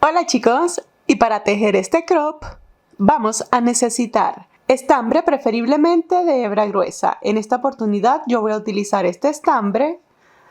Hola chicos, y para tejer este crop vamos a necesitar estambre, preferiblemente de hebra gruesa. En esta oportunidad yo voy a utilizar este estambre.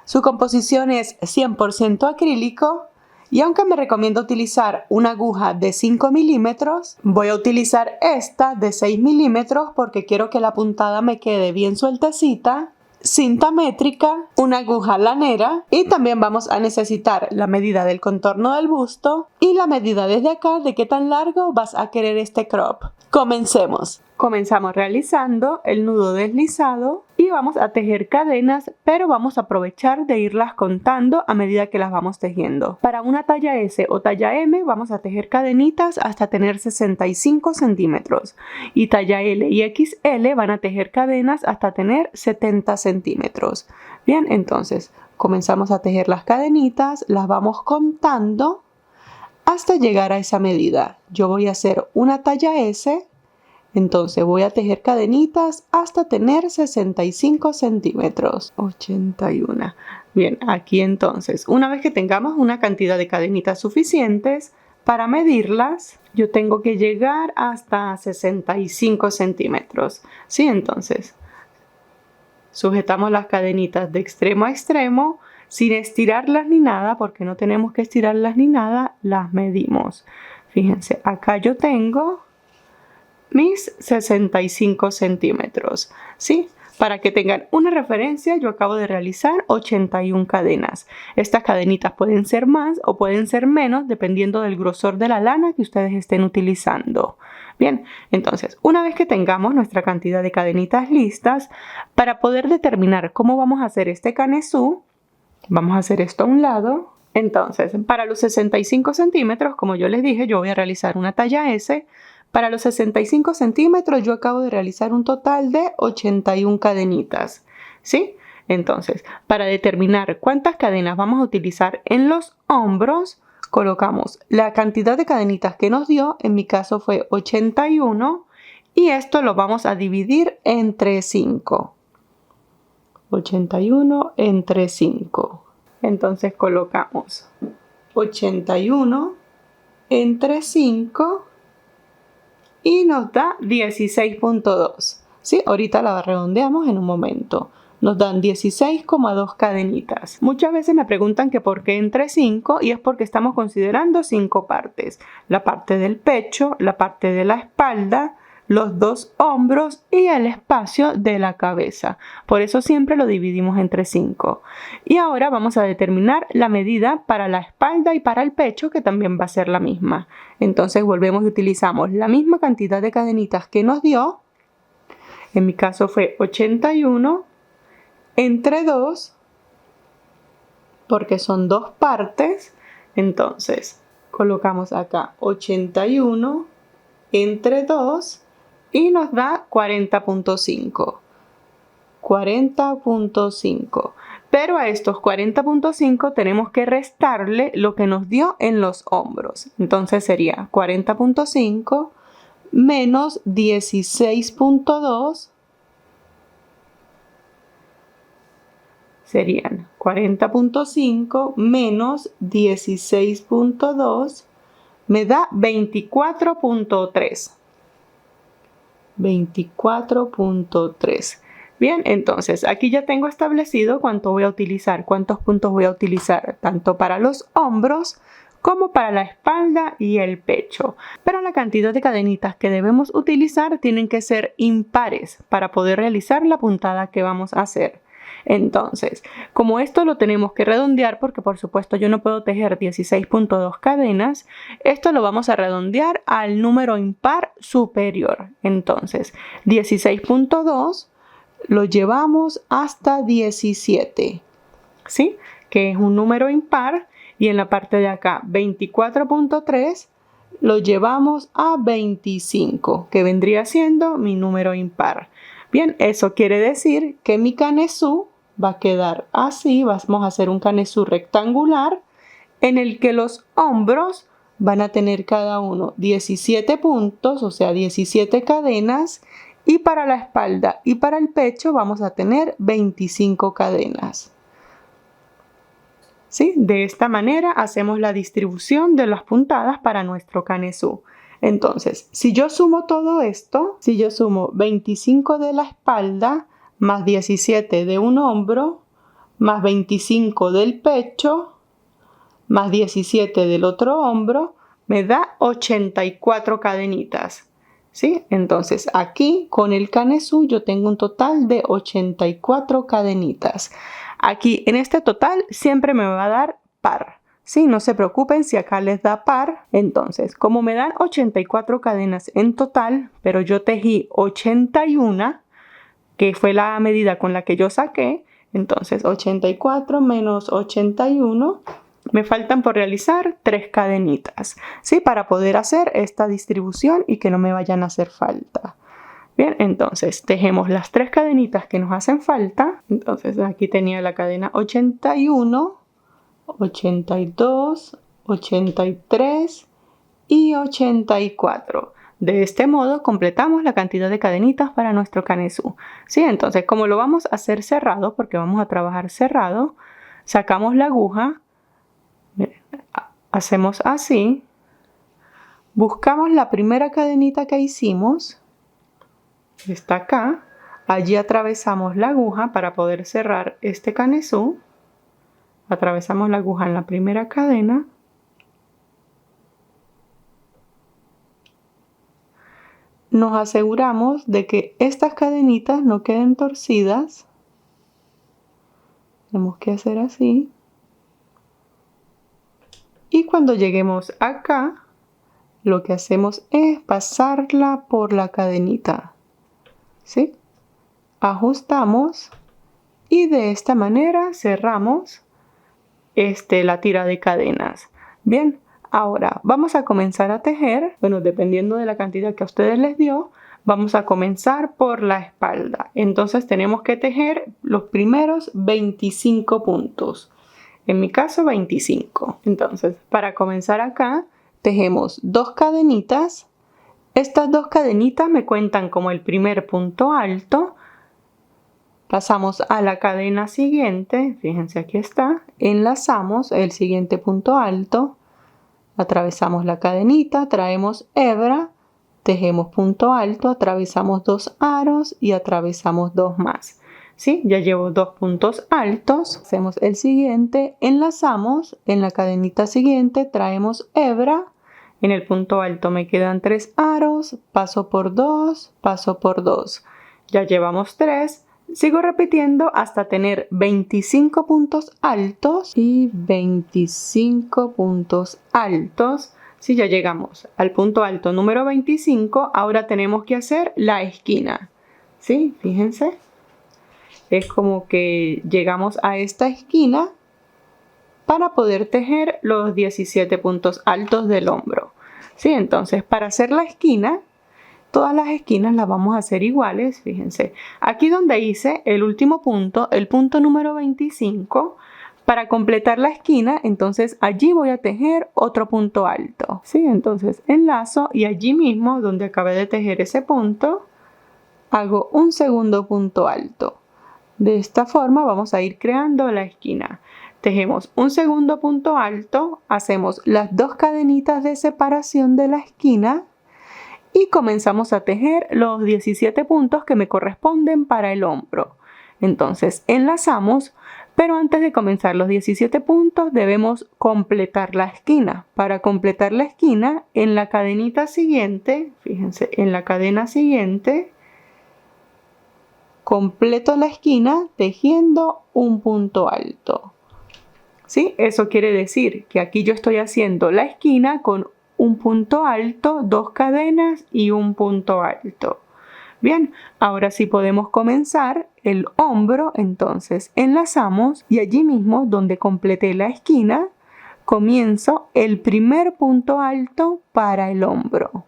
Su composición es 100% acrílico y aunque me recomiendo utilizar una aguja de 5 milímetros, voy a utilizar esta de 6 milímetros porque quiero que la puntada me quede bien sueltecita. Cinta métrica, una aguja lanera y también vamos a necesitar la medida del contorno del busto y la medida desde acá de qué tan largo vas a querer este crop. Comencemos. Comenzamos realizando el nudo deslizado y vamos a tejer cadenas, pero vamos a aprovechar de irlas contando a medida que las vamos tejiendo. Para una talla S o talla M vamos a tejer cadenitas hasta tener 65 centímetros y talla L y XL van a tejer cadenas hasta tener 70 centímetros. Bien, entonces comenzamos a tejer las cadenitas, las vamos contando hasta llegar a esa medida. Yo voy a hacer una talla S. Entonces voy a tejer cadenitas hasta tener 65 centímetros. 81. Bien, aquí entonces, una vez que tengamos una cantidad de cadenitas suficientes para medirlas, yo tengo que llegar hasta 65 centímetros. Sí, entonces, sujetamos las cadenitas de extremo a extremo sin estirarlas ni nada, porque no tenemos que estirarlas ni nada, las medimos. Fíjense, acá yo tengo mis 65 centímetros, ¿sí? Para que tengan una referencia, yo acabo de realizar 81 cadenas. Estas cadenitas pueden ser más o pueden ser menos dependiendo del grosor de la lana que ustedes estén utilizando. Bien, entonces, una vez que tengamos nuestra cantidad de cadenitas listas, para poder determinar cómo vamos a hacer este canesú, vamos a hacer esto a un lado. Entonces, para los 65 centímetros, como yo les dije, yo voy a realizar una talla S. Para los 65 centímetros yo acabo de realizar un total de 81 cadenitas, ¿sí? Entonces, para determinar cuántas cadenas vamos a utilizar en los hombros, colocamos la cantidad de cadenitas que nos dio, en mi caso fue 81, y esto lo vamos a dividir entre 5. 81 entre 5. Entonces colocamos 81 entre 5 y nos da 16.2. ¿Sí? Ahorita la redondeamos en un momento. Nos dan 16,2 cadenitas. Muchas veces me preguntan que por qué entre 5 y es porque estamos considerando 5 partes. La parte del pecho, la parte de la espalda, los dos hombros y el espacio de la cabeza. Por eso siempre lo dividimos entre 5. Y ahora vamos a determinar la medida para la espalda y para el pecho, que también va a ser la misma. Entonces volvemos y utilizamos la misma cantidad de cadenitas que nos dio. En mi caso fue 81 entre 2, porque son dos partes. Entonces colocamos acá 81 entre 2 y nos da 40.5. 40.5. Pero a estos 40.5 tenemos que restarle lo que nos dio en los hombros. Entonces sería 40.5 menos 16.2. Serían 40.5 menos 16.2 me da 24.3. 24.3. Bien, entonces aquí ya tengo establecido cuánto voy a utilizar, cuántos puntos voy a utilizar, tanto para los hombros como para la espalda y el pecho. Pero la cantidad de cadenitas que debemos utilizar tienen que ser impares para poder realizar la puntada que vamos a hacer. Entonces, como esto lo tenemos que redondear, porque por supuesto yo no puedo tejer 16.2 cadenas, esto lo vamos a redondear al número impar superior. Entonces, 16.2 lo llevamos hasta 17, ¿sí? Que es un número impar, y en la parte de acá 24.3 lo llevamos a 25, que vendría siendo mi número impar. Bien, eso quiere decir que mi canesú va a quedar así. Vamos a hacer un canesú rectangular en el que los hombros van a tener cada uno 17 puntos, o sea 17 cadenas, y para la espalda y para el pecho vamos a tener 25 cadenas. ¿Sí? De esta manera hacemos la distribución de las puntadas para nuestro canesú. Entonces, si yo sumo todo esto, si yo sumo 25 de la espalda, más 17 de un hombro, más 25 del pecho, más 17 del otro hombro, me da 84 cadenitas. ¿Sí? Entonces aquí con el canesú yo tengo un total de 84 cadenitas. Aquí en este total siempre me va a dar par. ¿Sí? No se preocupen si acá les da par. Entonces, como me dan 84 cadenas en total, pero yo tejí 81, que fue la medida con la que yo saqué, entonces 84 menos 81, me faltan por realizar 3 cadenitas, ¿sí? Para poder hacer esta distribución y que no me vayan a hacer falta. Bien, entonces tejemos las 3 cadenitas que nos hacen falta. Entonces aquí tenía la cadena 81, 82, 83 y 84. De este modo completamos la cantidad de cadenitas para nuestro canesú. ¿Sí? Entonces, como lo vamos a hacer cerrado, porque vamos a trabajar cerrado, sacamos la aguja, miren, hacemos así, buscamos la primera cadenita que hicimos, está acá, allí atravesamos la aguja para poder cerrar este canesú, atravesamos la aguja en la primera cadena, nos aseguramos de que estas cadenitas no queden torcidas. Tenemos que hacer así. Y cuando lleguemos acá, lo que hacemos es pasarla por la cadenita. ¿Sí? Ajustamos y de esta manera cerramos la tira de cadenas. Bien. Ahora vamos a comenzar a tejer, bueno, dependiendo de la cantidad que a ustedes les dio, vamos a comenzar por la espalda. Entonces tenemos que tejer los primeros 25 puntos. En mi caso 25. Entonces para comenzar acá, tejemos 2 cadenitas. Estas 2 cadenitas me cuentan como el primer punto alto. Pasamos a la cadena siguiente, fíjense aquí está, enlazamos el siguiente punto alto. Atravesamos la cadenita, traemos hebra, tejemos punto alto, atravesamos 2 aros y atravesamos 2 más. ¿Sí? Ya llevo 2 puntos altos. Hacemos el siguiente, enlazamos, en la cadenita siguiente traemos hebra, en el punto alto me quedan 3 aros, paso por 2, paso por 2. Ya llevamos 3. Sigo repitiendo hasta tener 25 puntos altos y 25 puntos altos. Si ya llegamos al punto alto número 25, ahora tenemos que hacer la esquina. ¿Sí? Fíjense. Es como que llegamos a esta esquina para poder tejer los 17 puntos altos del hombro. ¿Sí? Entonces, para hacer la esquina, todas las esquinas las vamos a hacer iguales, fíjense. Aquí donde hice el último punto, el punto número 25, para completar la esquina, entonces allí voy a tejer otro punto alto. ¿Sí? Entonces enlazo y allí mismo, donde acabé de tejer ese punto, hago un segundo punto alto. De esta forma vamos a ir creando la esquina. Tejemos un segundo punto alto, hacemos las 2 cadenitas de separación de la esquina, y comenzamos a tejer los 17 puntos que me corresponden para el hombro. Entonces enlazamos, pero antes de comenzar los 17 puntos debemos completar la esquina. Para completar la esquina, en la cadenita siguiente, fíjense, en la cadena siguiente, completo la esquina tejiendo un punto alto. ¿Sí? Eso quiere decir que aquí yo estoy haciendo la esquina con un punto alto, 2 cadenas y un punto alto. Bien, ahora sí podemos comenzar el hombro. Entonces enlazamos y allí mismo donde completé la esquina, comienzo el primer punto alto para el hombro.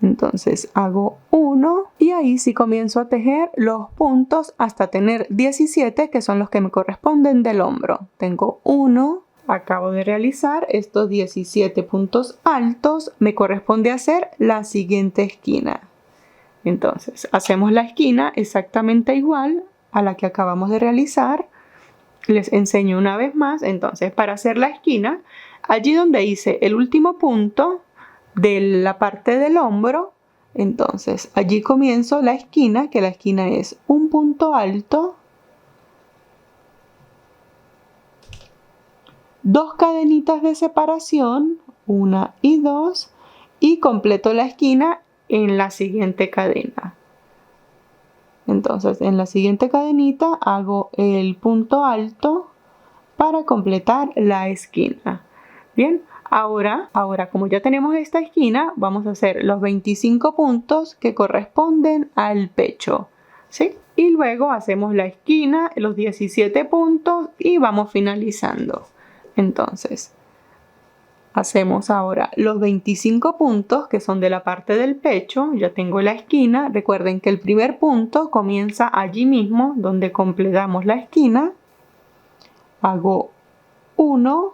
Entonces hago 1 y ahí sí comienzo a tejer los puntos hasta tener 17, que son los que me corresponden del hombro. Tengo 1. Acabo de realizar estos 17 puntos altos, me corresponde hacer la siguiente esquina. Entonces, hacemos la esquina exactamente igual a la que acabamos de realizar. les enseño una vez más. Entonces, para hacer la esquina, allí donde hice el último punto de la parte del hombro, entonces allí comienzo la esquina, que la esquina es un punto alto, 2 cadenitas de separación, 1 y 2, y completo la esquina en la siguiente cadena. Entonces en la siguiente cadenita hago el punto alto para completar la esquina. Bien, ahora como ya tenemos esta esquina, vamos a hacer los 25 puntos que corresponden al pecho, ¿sí? Y luego hacemos la esquina, los 17 puntos y vamos finalizando. Entonces, hacemos ahora los 25 puntos que son de la parte del pecho. Ya tengo la esquina. Recuerden que el primer punto comienza allí mismo donde completamos la esquina. Hago 1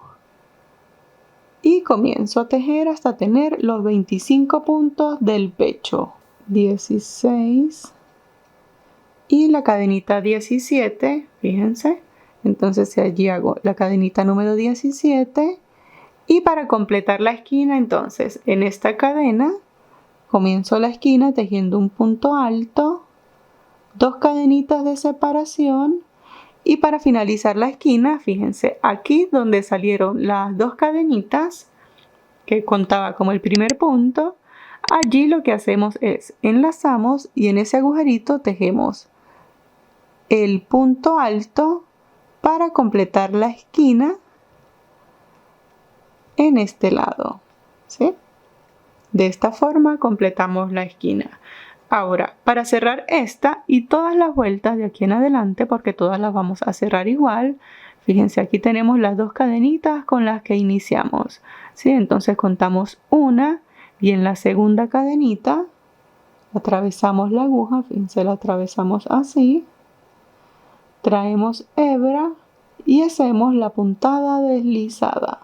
y comienzo a tejer hasta tener los 25 puntos del pecho. 16 y la cadenita 17, fíjense. Entonces allí hago la cadenita número 17 y para completar la esquina, entonces en esta cadena comienzo la esquina tejiendo un punto alto, 2 cadenitas de separación y para finalizar la esquina, fíjense, aquí donde salieron las 2 cadenitas que contaba como el primer punto, allí lo que hacemos es enlazamos y en ese agujerito tejemos el punto alto para completar la esquina en este lado, ¿sí? De esta forma completamos la esquina. Ahora, para cerrar esta y todas las vueltas de aquí en adelante, porque todas las vamos a cerrar igual, fíjense, aquí tenemos las 2 cadenitas con las que iniciamos, ¿sí? Entonces contamos una y en la segunda cadenita atravesamos la aguja, fíjense, la atravesamos así, traemos hebra y hacemos la puntada deslizada.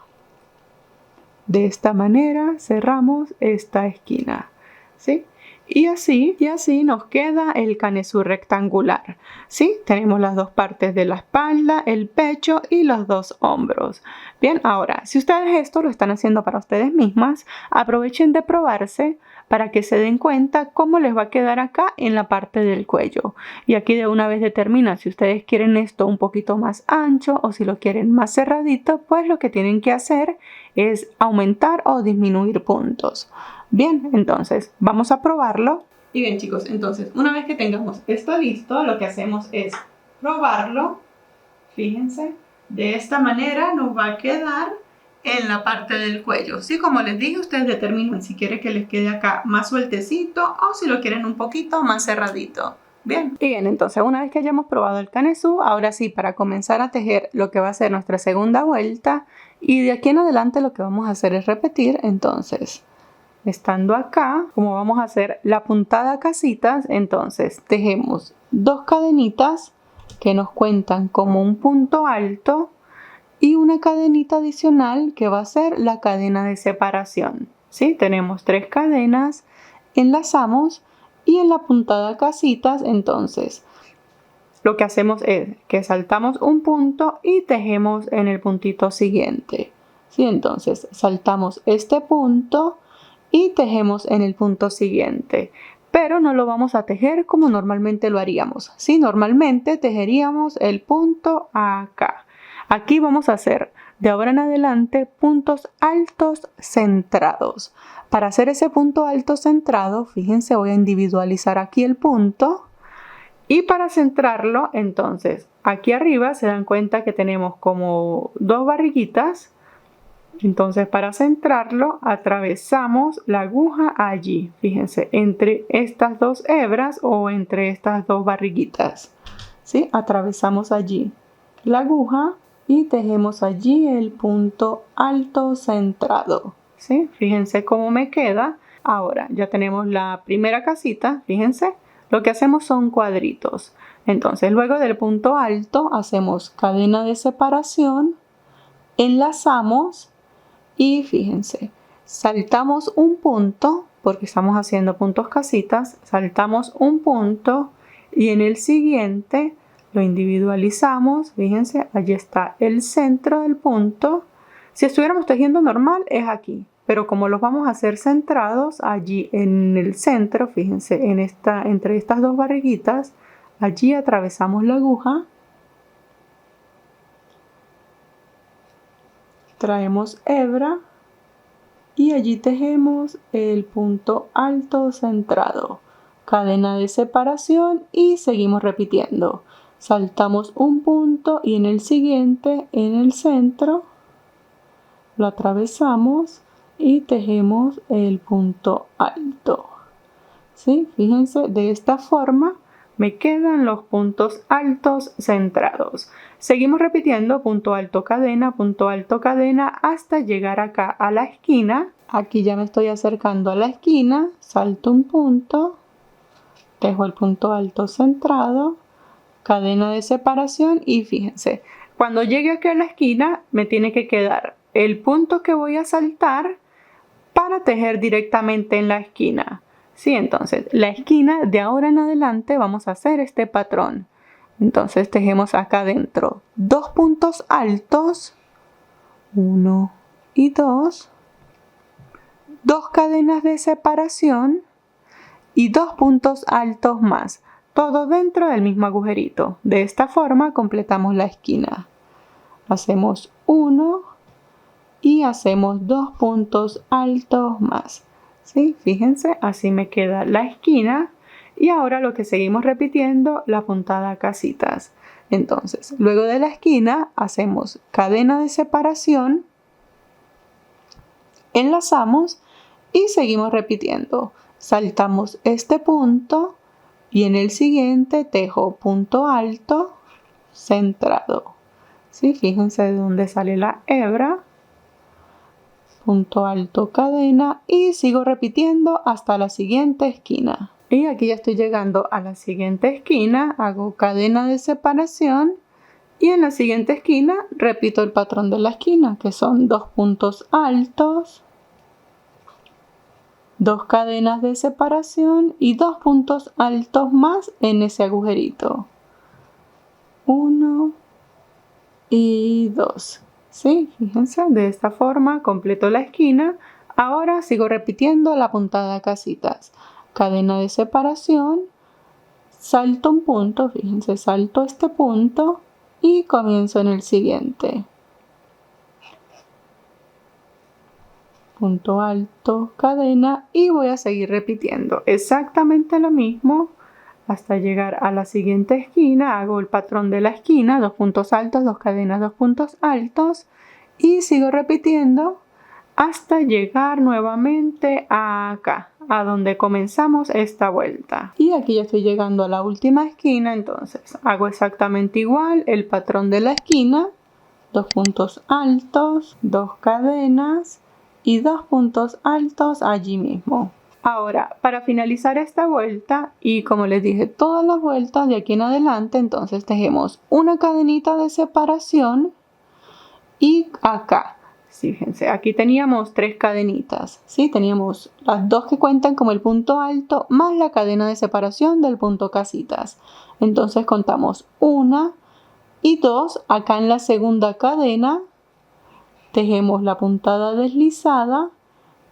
De esta manera cerramos esta esquina, ¿sí? Y así nos queda el canesú rectangular, ¿sí? Tenemos las 2 partes de la espalda, el pecho y los 2 hombros. Bien, ahora, si ustedes esto lo están haciendo para ustedes mismas, aprovechen de probarse para que se den cuenta cómo les va a quedar acá en la parte del cuello. Y aquí de una vez determina si ustedes quieren esto un poquito más ancho o si lo quieren más cerradito, pues lo que tienen que hacer es aumentar o disminuir puntos. Bien, entonces vamos a probarlo. Y bien, chicos, entonces una vez que tengamos esto listo, lo que hacemos es probarlo. Fíjense, de esta manera nos va a quedar en la parte del cuello. Sí, como les dije, ustedes determinan si quieren que les quede acá más sueltecito o si lo quieren un poquito más cerradito. Bien. Bien, entonces una vez que hayamos probado el canesú, ahora sí, para comenzar a tejer lo que va a ser nuestra segunda vuelta, y de aquí en adelante lo que vamos a hacer es repetir. Entonces, estando acá, como vamos a hacer la puntada casitas, entonces tejemos 2 cadenitas que nos cuentan como un punto alto y una cadenita adicional que va a ser la cadena de separación, ¿sí? Tenemos 3 cadenas, enlazamos y en la puntada casitas, entonces lo que hacemos es que saltamos un punto y tejemos en el puntito siguiente, ¿sí? Entonces saltamos este punto y tejemos en el punto siguiente, pero no lo vamos a tejer como normalmente lo haríamos, ¿sí? Normalmente tejeríamos el punto acá. Aquí vamos a hacer de ahora en adelante puntos altos centrados. Para hacer ese punto alto centrado, fíjense, voy a individualizar aquí el punto y para centrarlo, entonces, aquí arriba se dan cuenta que tenemos como 2 barriguitas. Entonces, para centrarlo, atravesamos la aguja allí, fíjense, entre estas 2 hebras o entre estas 2 barriguitas, ¿sí? Atravesamos allí la aguja y tejemos allí el punto alto centrado, ¿sí? Fíjense cómo me queda. Ahora ya tenemos la primera casita, fíjense, lo que hacemos son cuadritos. Entonces, luego del punto alto hacemos cadena de separación, enlazamos y fíjense, saltamos un punto, porque estamos haciendo puntos casitas, saltamos un punto y en el siguiente lo individualizamos. Fíjense, allí está el centro del punto. Si estuviéramos tejiendo normal es aquí, pero como los vamos a hacer centrados, allí en el centro, fíjense, entre estas dos barriguitas, allí atravesamos la aguja, traemos hebra y allí tejemos el punto alto centrado, cadena de separación y seguimos repitiendo. Saltamos un punto y en el siguiente, en el centro, lo atravesamos y tejemos el punto alto. ¿Sí? Fíjense, de esta forma me quedan los puntos altos centrados. Seguimos repitiendo punto alto cadena hasta llegar acá a la esquina. Aquí ya me estoy acercando a la esquina, salto un punto, tejo el punto alto centrado, cadena de separación y fíjense, cuando llegue aquí a la esquina me tiene que quedar el punto que voy a saltar para tejer directamente en la esquina. Sí, entonces la esquina de ahora en adelante vamos a hacer este patrón. Entonces tejemos acá adentro 2 puntos altos, 1 y 2, 2 cadenas de separación y 2 puntos altos más, todo dentro del mismo agujerito. De esta forma completamos la esquina. Hacemos 1 y hacemos 2 puntos altos más. ¿Sí? Fíjense, así me queda la esquina. Y ahora lo que seguimos repitiendo, la puntada casitas. Entonces, luego de la esquina hacemos cadena de separación, enlazamos y seguimos repitiendo. Saltamos este punto y en el siguiente tejo punto alto centrado. ¿Sí? Fíjense de dónde sale la hebra. Punto alto cadena y sigo repitiendo hasta la siguiente esquina. Y aquí ya estoy llegando a la siguiente esquina, hago cadena de separación y en la siguiente esquina repito el patrón de la esquina, que son 2 puntos altos, 2 cadenas de separación y 2 puntos altos más en ese agujerito. 1 y 2. ¿Sí? Fíjense, de esta forma completo la esquina. Ahora sigo repitiendo la puntada casitas. Cadena de separación, salto un punto, fíjense, salto este punto y comienzo en el siguiente. Punto alto, cadena y voy a seguir repitiendo exactamente lo mismo hasta llegar a la siguiente esquina. Hago el patrón de la esquina, 2 puntos altos, 2 cadenas, 2 puntos altos y sigo repitiendo hasta llegar nuevamente acá, a donde comenzamos esta vuelta. Y aquí ya estoy llegando a la última esquina, entonces hago exactamente igual el patrón de la esquina, 2 puntos altos, 2 cadenas y 2 puntos altos allí mismo. Ahora, para finalizar esta vuelta, y como les dije, todas las vueltas de aquí en adelante, entonces tejemos una cadenita de separación y acá. Fíjense, aquí teníamos 3 cadenitas, ¿sí? Teníamos las 2 que cuentan como el punto alto más la cadena de separación del punto casitas. Entonces contamos 1 y 2. Acá en la segunda cadena tejemos la puntada deslizada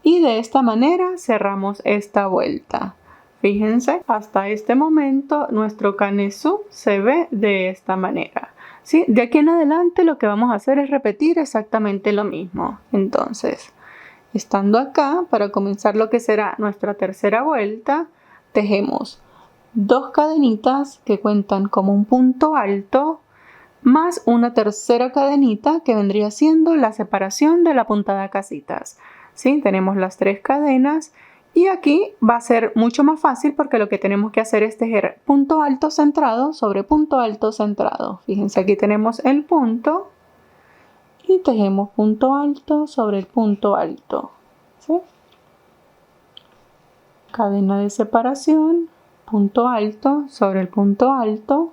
y de esta manera cerramos esta vuelta. Fíjense, hasta este momento nuestro canesú se ve de esta manera. ¿Sí? De aquí en adelante lo que vamos a hacer es repetir exactamente lo mismo. Entonces, estando acá, para comenzar lo que será nuestra tercera vuelta, tejemos 2 cadenitas que cuentan como un punto alto, más una tercera cadenita que vendría siendo la separación de la puntada casitas. ¿Sí? Tenemos las 3 cadenas. Y aquí va a ser mucho más fácil porque lo que tenemos que hacer es tejer punto alto centrado sobre punto alto centrado. Fíjense, aquí tenemos el punto y tejemos punto alto sobre el punto alto. ¿Sí? Cadena de separación, punto alto sobre el punto alto.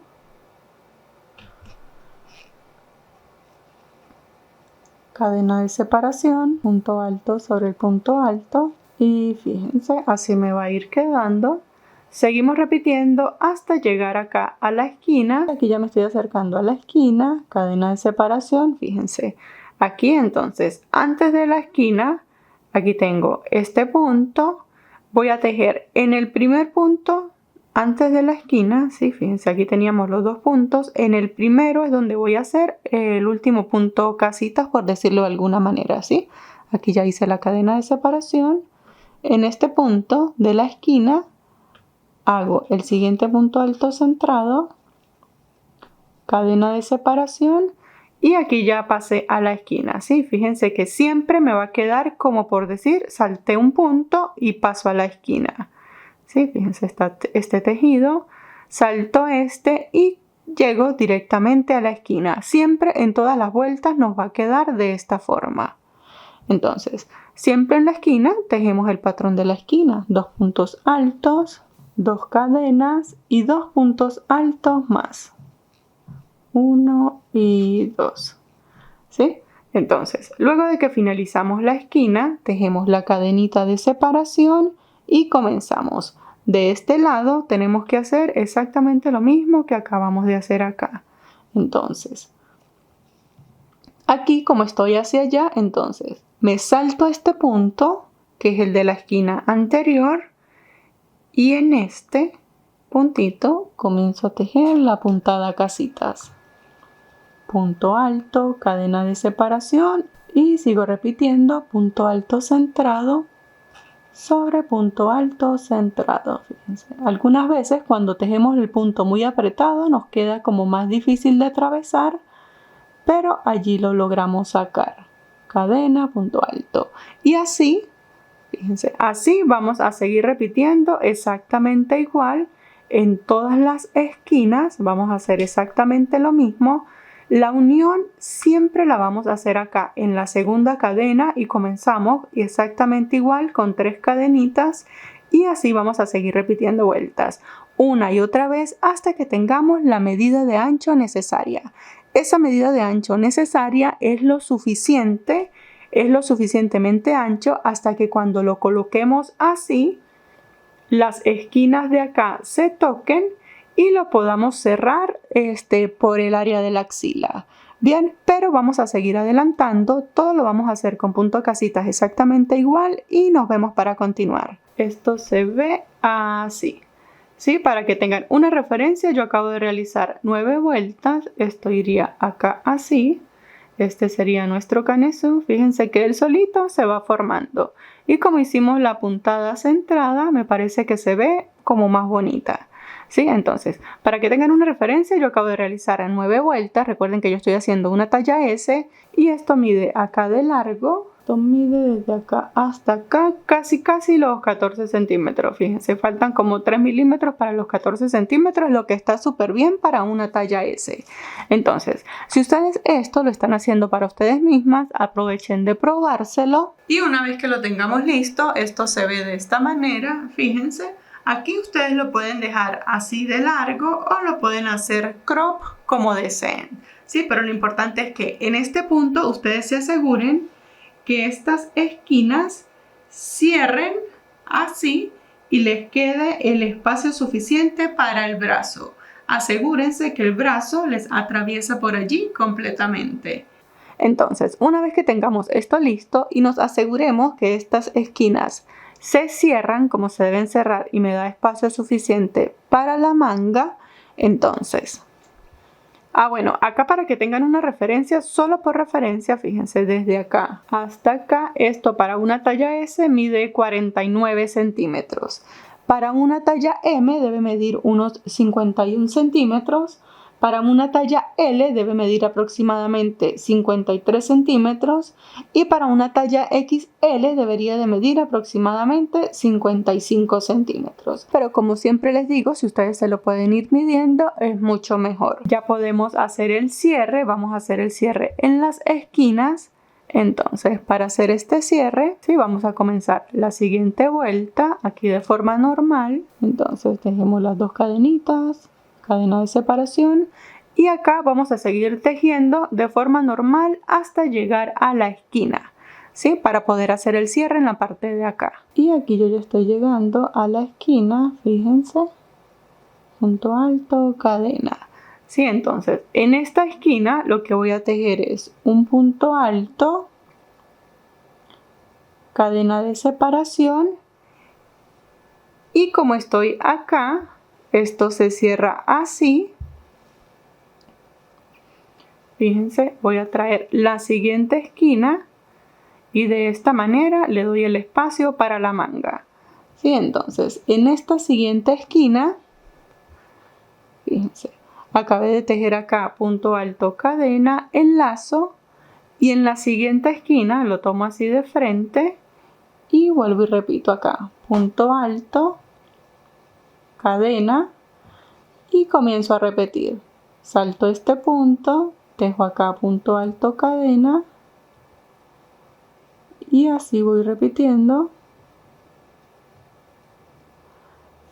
Cadena de separación, punto alto sobre el punto alto. Y fíjense, así me va a ir quedando. Seguimos repitiendo hasta llegar acá a la esquina. Aquí ya me estoy acercando a la esquina, cadena de separación, fíjense. Aquí entonces, antes de la esquina, aquí tengo este punto. Voy a tejer en el primer punto, antes de la esquina, ¿sí? Fíjense, aquí teníamos los dos puntos. En el primero es donde voy a hacer el último punto casitas, por decirlo de alguna manera, ¿sí? Aquí ya hice la cadena de separación. En este punto de la esquina hago el siguiente punto alto centrado, cadena de separación y aquí ya pasé a la esquina, ¿sí? Fíjense que siempre me va a quedar como por decir, salté un punto y paso a la esquina, ¿sí? Fíjense, está este tejido, salto este y llego directamente a la esquina. Siempre en todas las vueltas nos va a quedar de esta forma. Entonces, siempre en la esquina tejemos el patrón de la esquina, 2 puntos altos, 2 cadenas y 2 puntos altos más. 1 y 2. ¿Sí? Entonces, luego de que finalizamos la esquina, tejemos la cadenita de separación y comenzamos. De este lado tenemos que hacer exactamente lo mismo que acabamos de hacer acá. Entonces, aquí como estoy hacia allá, entonces me salto este punto, que es el de la esquina anterior, y en este puntito comienzo a tejer la puntada casitas. Punto alto, cadena de separación y sigo repitiendo punto alto centrado sobre punto alto centrado. Fíjense. Algunas veces cuando tejemos el punto muy apretado nos queda como más difícil de atravesar, pero allí lo logramos sacar. Cadena, punto alto. Y así, fíjense, así vamos a seguir repitiendo exactamente igual en todas las esquinas. Vamos a hacer exactamente lo mismo. La unión siempre la vamos a hacer acá en la segunda cadena y comenzamos exactamente igual con 3 cadenitas y así vamos a seguir repitiendo vueltas una y otra vez hasta que tengamos la medida de ancho necesaria. Esa medida de ancho necesaria es lo suficientemente ancho hasta que cuando lo coloquemos así, las esquinas de acá se toquen y lo podamos cerrar por el área de la axila. Bien, pero vamos a seguir adelantando. Todo lo vamos a hacer con punto casitas exactamente igual y nos vemos para continuar. Esto se ve así. ¿Sí? Para que tengan una referencia, yo acabo de realizar 9 vueltas. Esto iría acá así. Este sería nuestro canesú. Fíjense que él solito se va formando. Y como hicimos la puntada centrada, me parece que se ve como más bonita. ¿Sí? Entonces, para que tengan una referencia, yo acabo de realizar 9 vueltas. Recuerden que yo estoy haciendo una talla S y esto mide acá de largo. Esto mide desde acá hasta acá casi los 14 centímetros. Fíjense, faltan como 3 milímetros para los 14 centímetros, lo que está súper bien para una talla S. Entonces, si ustedes esto lo están haciendo para ustedes mismas, aprovechen de probárselo. Y una vez que lo tengamos listo, esto se ve de esta manera, fíjense. Aquí ustedes lo pueden dejar así de largo o lo pueden hacer crop como deseen. Sí, pero lo importante es que en este punto ustedes se aseguren que estas esquinas cierren así y les quede el espacio suficiente para el brazo. Asegúrense que el brazo les atraviesa por allí completamente. Entonces, una vez que tengamos esto listo y nos aseguremos que estas esquinas se cierran como se deben cerrar y me da espacio suficiente para la manga, entonces, bueno, acá para que tengan una referencia, solo por referencia, fíjense, desde acá hasta acá, esto para una talla S mide 49 centímetros. Para una talla M debe medir unos 51 centímetros. Para una talla L debe medir aproximadamente 53 centímetros y para una talla XL debería de medir aproximadamente 55 centímetros. Pero como siempre les digo, si ustedes se lo pueden ir midiendo es mucho mejor. Ya podemos hacer el cierre, vamos a hacer el cierre en las esquinas. Entonces, para hacer este cierre, sí, vamos a comenzar la siguiente vuelta aquí de forma normal. Entonces, tejemos las 2 cadenitas. Cadena de separación y acá vamos a seguir tejiendo de forma normal hasta llegar a la esquina. ¿sí? Para poder hacer el cierre en la parte de acá. Y aquí yo ya estoy llegando a la esquina, fíjense, punto alto, cadena. Sí, entonces en esta esquina lo que voy a tejer es un punto alto, cadena de separación, y como estoy acá, esto se cierra así. Fíjense, voy a traer la siguiente esquina y de esta manera le doy el espacio para la manga. Sí, entonces en esta siguiente esquina, fíjense, acabé de tejer acá punto alto, cadena, enlazo, y en la siguiente esquina lo tomo así de frente y vuelvo y repito acá, punto alto, cadena, y comienzo a repetir. Salto este punto, tejo acá punto alto, cadena, y así voy repitiendo.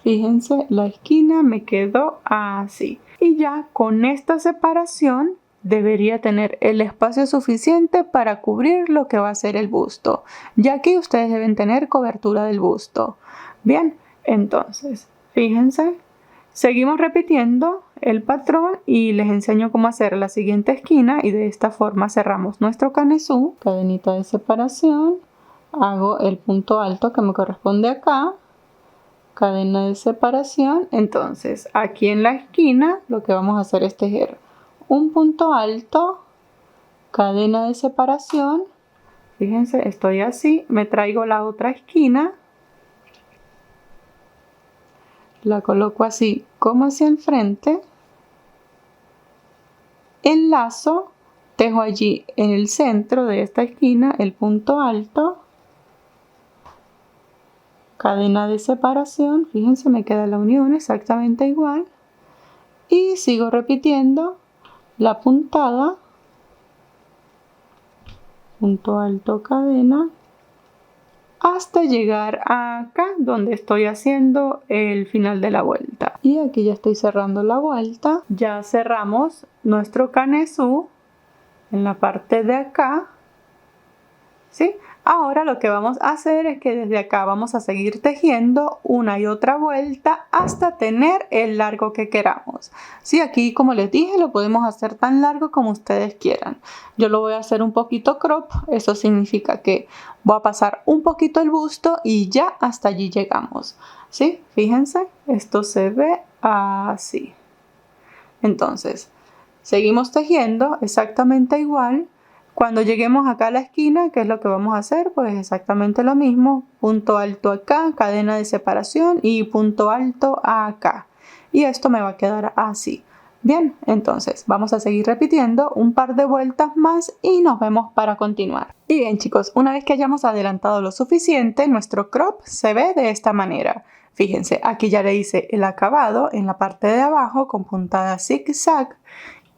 Fíjense, la esquina me quedó así. Y ya con esta separación debería tener el espacio suficiente para cubrir lo que va a ser el busto, ya que ustedes deben tener cobertura del busto. Bien, entonces, fíjense, seguimos repitiendo el patrón y les enseño cómo hacer la siguiente esquina, y de esta forma cerramos nuestro canesú. Cadenita de separación, hago el punto alto que me corresponde acá, cadena de separación. Entonces aquí en la esquina lo que vamos a hacer es tejer un punto alto, cadena de separación. Fíjense, estoy así, me traigo la otra esquina, la coloco así como hacia el frente, enlazo, tejo allí en el centro de esta esquina el punto alto, cadena de separación. Fíjense, me queda la unión exactamente igual, y sigo repitiendo la puntada, punto alto, cadena, hasta llegar acá donde estoy haciendo el final de la vuelta. Y aquí ya estoy cerrando la vuelta. Ya cerramos nuestro canesú en la parte de acá, ¿sí? Ahora lo que vamos a hacer es que desde acá vamos a seguir tejiendo una y otra vuelta hasta tener el largo que queramos. Sí, aquí como les dije lo podemos hacer tan largo como ustedes quieran. Yo lo voy a hacer un poquito crop, eso significa que voy a pasar un poquito el busto y ya hasta allí llegamos. ¿Sí? Fíjense, esto se ve así. Entonces, seguimos tejiendo exactamente igual. Cuando lleguemos acá a la esquina, ¿qué es lo que vamos a hacer? Pues exactamente lo mismo, punto alto acá, cadena de separación y punto alto acá. Y esto me va a quedar así. Bien, entonces vamos a seguir repitiendo un par de vueltas más y nos vemos para continuar. Y bien chicos, una vez que hayamos adelantado lo suficiente, nuestro crop se ve de esta manera. Fíjense, aquí ya le hice el acabado en la parte de abajo con puntada zigzag.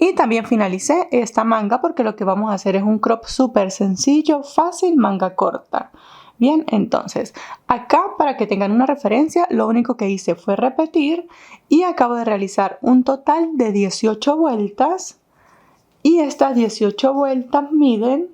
Y también finalicé esta manga porque lo que vamos a hacer es un crop súper sencillo, fácil, manga corta. Bien, entonces, acá para que tengan una referencia, lo único que hice fue repetir y acabo de realizar un total de 18 vueltas. Y estas 18 vueltas miden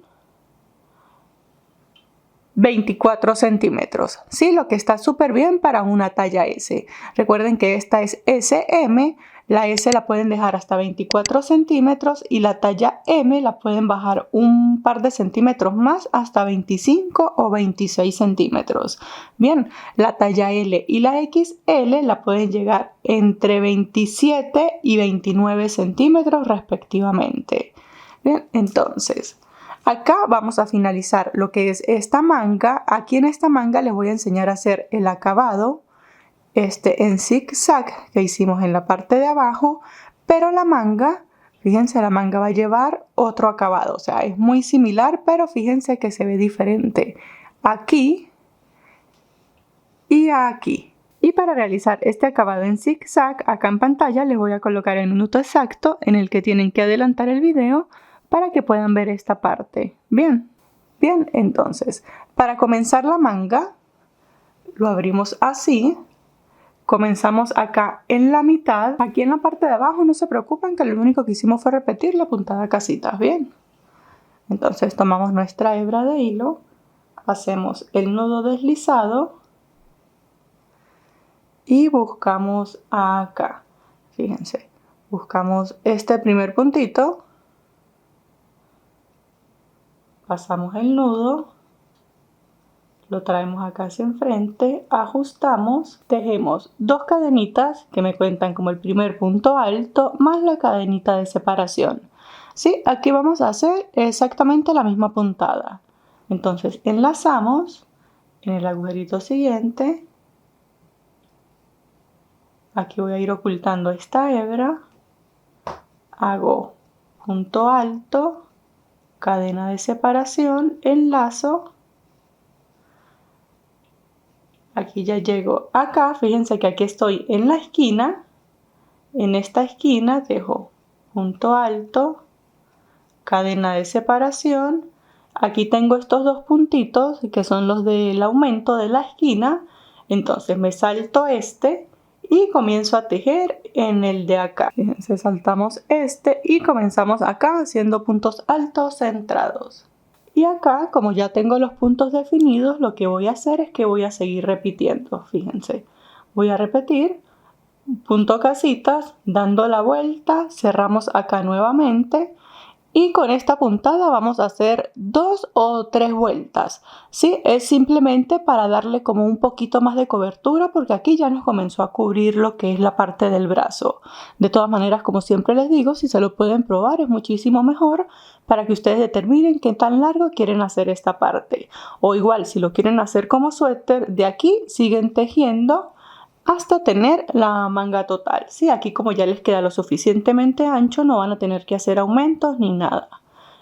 24 centímetros. Sí, lo que está súper bien para una talla S. Recuerden que esta es SM. La S la pueden dejar hasta 24 centímetros y la talla M la pueden bajar un par de centímetros más hasta 25 o 26 centímetros. Bien, la talla L y la XL la pueden llegar entre 27 y 29 centímetros respectivamente. Bien, entonces acá vamos a finalizar lo que es esta manga. Aquí en esta manga les voy a enseñar a hacer el acabado en zigzag que hicimos en la parte de abajo, pero la manga, fíjense, la manga va a llevar otro acabado, o sea, es muy similar, pero fíjense que se ve diferente aquí y aquí. Y para realizar este acabado en zigzag, acá en pantalla les voy a colocar el minuto exacto en el que tienen que adelantar el video para que puedan ver esta parte. Bien, entonces, para comenzar la manga, lo abrimos así. Comenzamos acá en la mitad. Aquí en la parte de abajo no se preocupen que lo único que hicimos fue repetir la puntada casitas, bien. Entonces tomamos nuestra hebra de hilo, hacemos el nudo deslizado y buscamos acá. Fíjense, buscamos este primer puntito, pasamos el nudo, lo traemos acá hacia enfrente, ajustamos, tejemos 2 cadenitas que me cuentan como el primer punto alto más la cadenita de separación. ¿Sí? Aquí vamos a hacer exactamente la misma puntada. Entonces enlazamos en el agujerito siguiente. Aquí voy a ir ocultando esta hebra. Hago punto alto, cadena de separación, enlazo. Aquí ya llego acá, fíjense que aquí estoy en la esquina. En esta esquina dejo punto alto, cadena de separación. Aquí tengo estos 2 puntitos que son los del aumento de la esquina. Entonces me salto este y comienzo a tejer en el de acá. Fíjense, saltamos este y comenzamos acá haciendo puntos altos centrados. Y acá, como ya tengo los puntos definidos, lo que voy a hacer es que voy a seguir repitiendo. Fíjense, voy a repetir punto casitas, dando la vuelta, cerramos acá nuevamente. Y con esta puntada vamos a hacer 2 o 3 vueltas. ¿Sí? Es simplemente para darle como un poquito más de cobertura porque aquí ya nos comenzó a cubrir lo que es la parte del brazo. De todas maneras, como siempre les digo, si se lo pueden probar es muchísimo mejor para que ustedes determinen qué tan largo quieren hacer esta parte. O igual, si lo quieren hacer como suéter, de aquí siguen tejiendo hasta tener la manga total. ¿Sí? Aquí como ya les queda lo suficientemente ancho, no van a tener que hacer aumentos ni nada.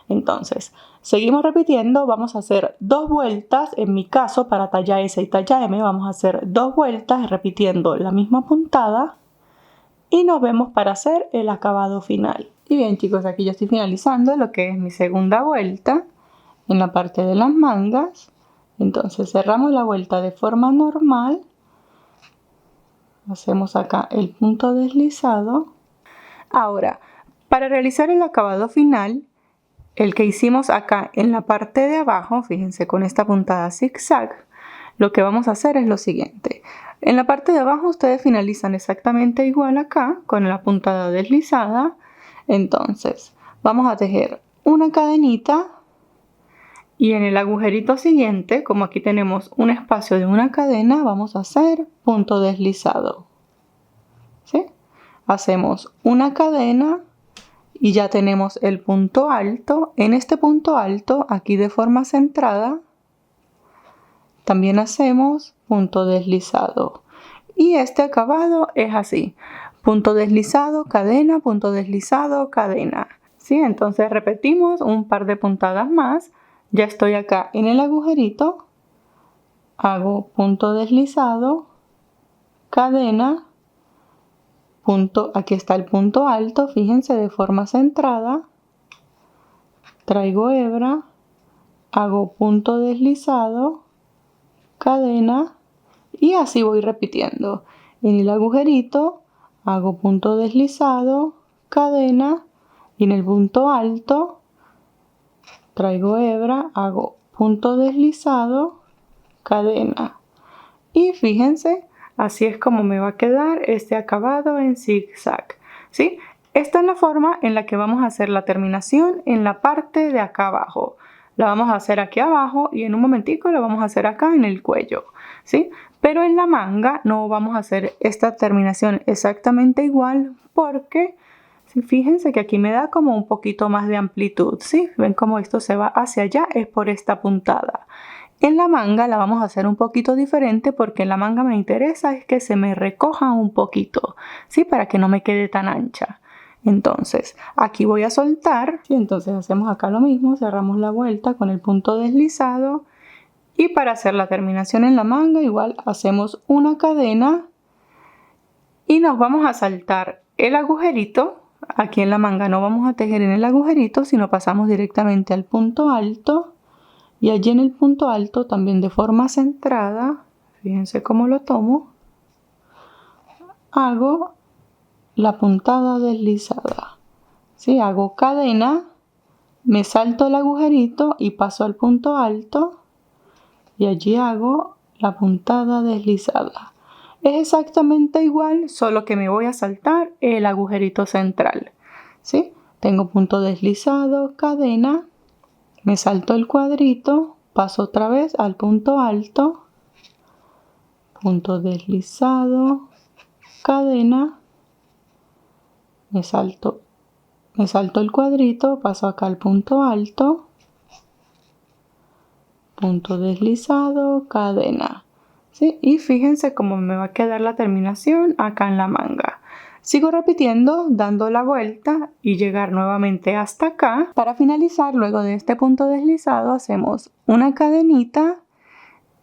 Entonces, seguimos repitiendo, vamos a hacer 2 vueltas, en mi caso para talla S y talla M vamos a hacer 2 vueltas repitiendo la misma puntada y nos vemos para hacer el acabado final. Y bien chicos, aquí ya estoy finalizando lo que es mi segunda vuelta en la parte de las mangas. Entonces cerramos la vuelta de forma normal. Hacemos acá el punto deslizado. Ahora, para realizar el acabado final, el que hicimos acá en la parte de abajo, fíjense con esta puntada zigzag, lo que vamos a hacer es lo siguiente. En la parte de abajo ustedes finalizan exactamente igual acá, con la puntada deslizada. Entonces, vamos a tejer una cadenita. Y en el agujerito siguiente, como aquí tenemos un espacio de una cadena, vamos a hacer punto deslizado. ¿Sí? Hacemos una cadena y ya tenemos el punto alto. En este punto alto, aquí de forma centrada, también hacemos punto deslizado. Y este acabado es así. Punto deslizado, cadena, punto deslizado, cadena. ¿Sí? Entonces repetimos un par de puntadas más. Ya estoy acá en el agujerito, hago punto deslizado, cadena, punto, aquí está el punto alto, fíjense de forma centrada, traigo hebra, hago punto deslizado, cadena y así voy repitiendo. En el agujerito hago punto deslizado, cadena y en el punto alto traigo hebra, hago punto deslizado, cadena. Y fíjense, así es como me va a quedar este acabado en zigzag. ¿Sí? Esta es la forma en la que vamos a hacer la terminación en la parte de acá abajo. La vamos a hacer aquí abajo y en un momentico la vamos a hacer acá en el cuello. ¿Sí? Pero en la manga no vamos a hacer esta terminación exactamente igual porque fíjense que aquí me da como un poquito más de amplitud, ¿sí? Ven cómo esto se va hacia allá, es por esta puntada. En la manga la vamos a hacer un poquito diferente porque en la manga me interesa es que se me recoja un poquito, ¿sí? Para que no me quede tan ancha. Entonces, aquí voy a soltar, ¿sí? Entonces hacemos acá lo mismo, cerramos la vuelta con el punto deslizado y para hacer la terminación en la manga igual hacemos una cadena y nos vamos a saltar el agujerito. Aquí en la manga no vamos a tejer en el agujerito, sino pasamos directamente al punto alto. Y allí en el punto alto, también de forma centrada, fíjense cómo lo tomo, hago la puntada deslizada. ¿Sí? Hago cadena, me salto el agujerito y paso al punto alto. y allí hago la puntada deslizada. Es exactamente igual, solo que me voy a saltar el agujerito central, ¿sí? Tengo punto deslizado, cadena, me salto el cuadrito, paso otra vez al punto alto, punto deslizado, cadena, me salto el cuadrito, paso acá al punto alto, punto deslizado, cadena, ¿sí? Y fíjense cómo me va a quedar la terminación acá en la manga. Sigo repitiendo, dando la vuelta y llegar nuevamente hasta acá. Para finalizar, luego de este punto deslizado, hacemos una cadenita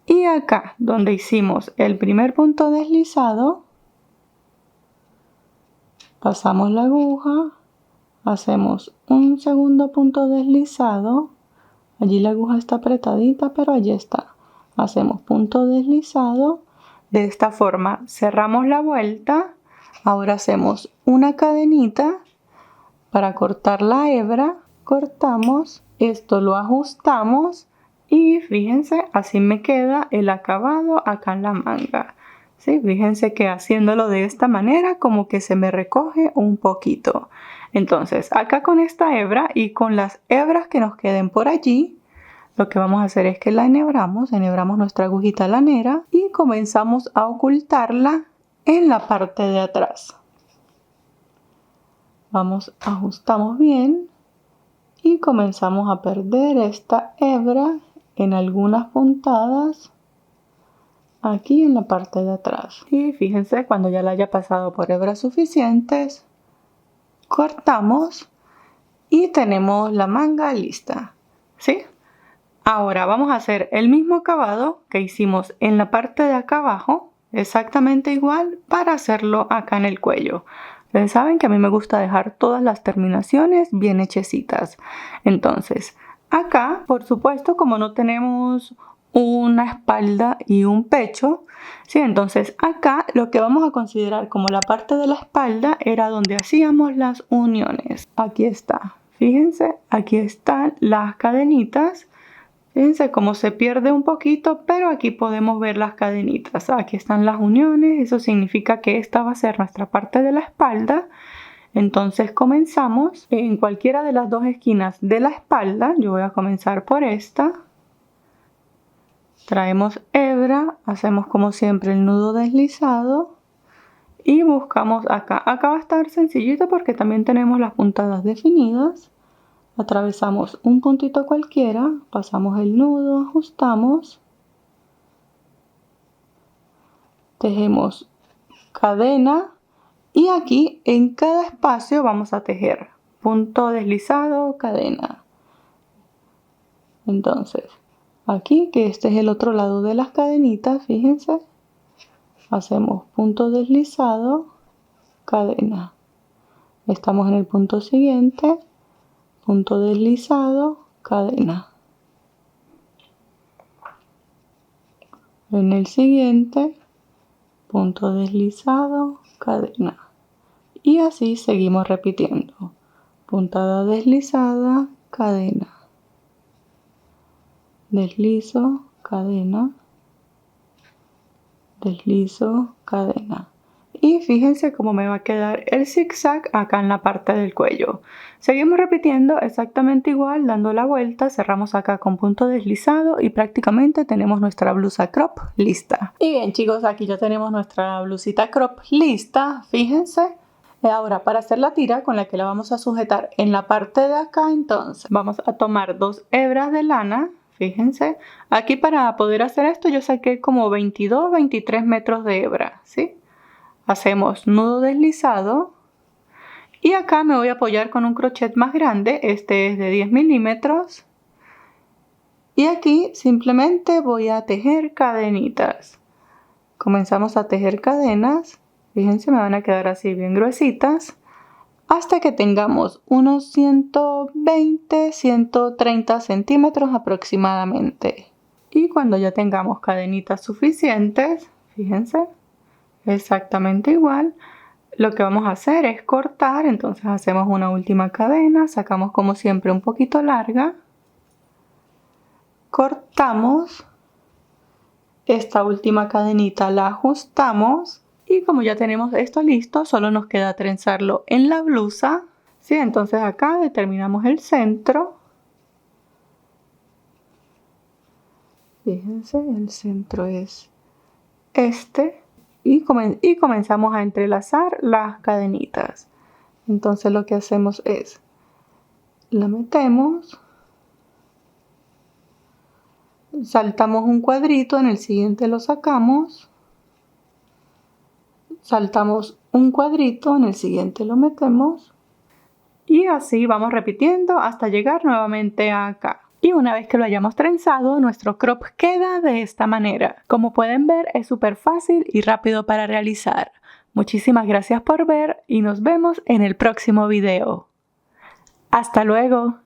y acá, donde hicimos el primer punto deslizado, pasamos la aguja, hacemos un segundo punto deslizado. Allí la aguja está apretadita, pero allí está. Hacemos punto deslizado. De esta forma cerramos la vuelta. Ahora hacemos una cadenita para cortar la hebra. Cortamos, esto lo ajustamos y fíjense, así me queda el acabado acá en la manga. ¿Sí? Fíjense que haciéndolo de esta manera como que se me recoge un poquito. Entonces acá con esta hebra y con las hebras que nos queden por allí, lo que vamos a hacer es que la enhebramos nuestra agujita lanera y comenzamos a ocultarla en la parte de atrás. Ajustamos bien y comenzamos a perder esta hebra en algunas puntadas aquí en la parte de atrás. Y fíjense, cuando ya la haya pasado por hebras suficientes, cortamos y tenemos la manga lista, ¿sí? Ahora vamos a hacer el mismo acabado que hicimos en la parte de acá abajo, exactamente igual para hacerlo acá en el cuello. Ustedes saben que a mí me gusta dejar todas las terminaciones bien hechecitas. Entonces, acá, por supuesto, como no tenemos una espalda y un pecho, ¿sí? Entonces acá lo que vamos a considerar como la parte de la espalda era donde hacíamos las uniones. Aquí está, fíjense, aquí están las cadenitas. Fíjense cómo se pierde un poquito, pero aquí podemos ver las cadenitas. Aquí están las uniones, eso significa que esta va a ser nuestra parte de la espalda. Entonces comenzamos en cualquiera de las dos esquinas de la espalda. Yo voy a comenzar por esta. Traemos hebra, hacemos como siempre el nudo deslizado y buscamos acá. Acá va a estar sencillito porque también tenemos las puntadas definidas. Atravesamos un puntito cualquiera, pasamos el nudo, ajustamos, tejemos cadena y aquí en cada espacio vamos a tejer punto deslizado, cadena. Entonces, aquí, que este es el otro lado de las cadenitas, fíjense, hacemos punto deslizado, cadena. Estamos en el punto siguiente, punto deslizado, cadena. En el siguiente, punto deslizado, cadena. Y así seguimos repitiendo. Puntada deslizada, cadena. Deslizo, cadena. Deslizo, cadena. Y fíjense cómo me va a quedar el zigzag acá en la parte del cuello. Seguimos repitiendo exactamente igual, dando la vuelta, cerramos acá con punto deslizado y prácticamente tenemos nuestra blusa crop lista. Y bien chicos, aquí ya tenemos nuestra blusita crop lista, fíjense. Ahora para hacer la tira con la que la vamos a sujetar en la parte de acá, entonces vamos a tomar 2 hebras de lana. Fíjense, aquí para poder hacer esto yo saqué como 22-23 metros de hebra, ¿sí? Hacemos nudo deslizado y acá me voy a apoyar con un crochet más grande, este es de 10 milímetros. Y aquí simplemente voy a tejer cadenitas. Comenzamos a tejer cadenas, fíjense me van a quedar así bien gruesitas. Hasta que tengamos unos 120-130 centímetros aproximadamente. Y cuando ya tengamos cadenitas suficientes, fíjense, exactamente igual, lo que vamos a hacer es cortar. Entonces hacemos una última cadena, sacamos como siempre un poquito larga, cortamos Esta última cadenita la ajustamos y como ya tenemos esto listo, solo nos queda trenzarlo en la blusa. Sí, entonces acá determinamos el centro. Fíjense, el centro es este. Y comenzamos a entrelazar las cadenitas. Entonces lo que hacemos es, la metemos, saltamos un cuadrito, en el siguiente lo sacamos, saltamos un cuadrito, en el siguiente lo metemos y así vamos repitiendo hasta llegar nuevamente acá. Y una vez que lo hayamos trenzado, nuestro crop queda de esta manera. Como pueden ver, es súper fácil y rápido para realizar. Muchísimas gracias por ver y nos vemos en el próximo video. ¡Hasta luego!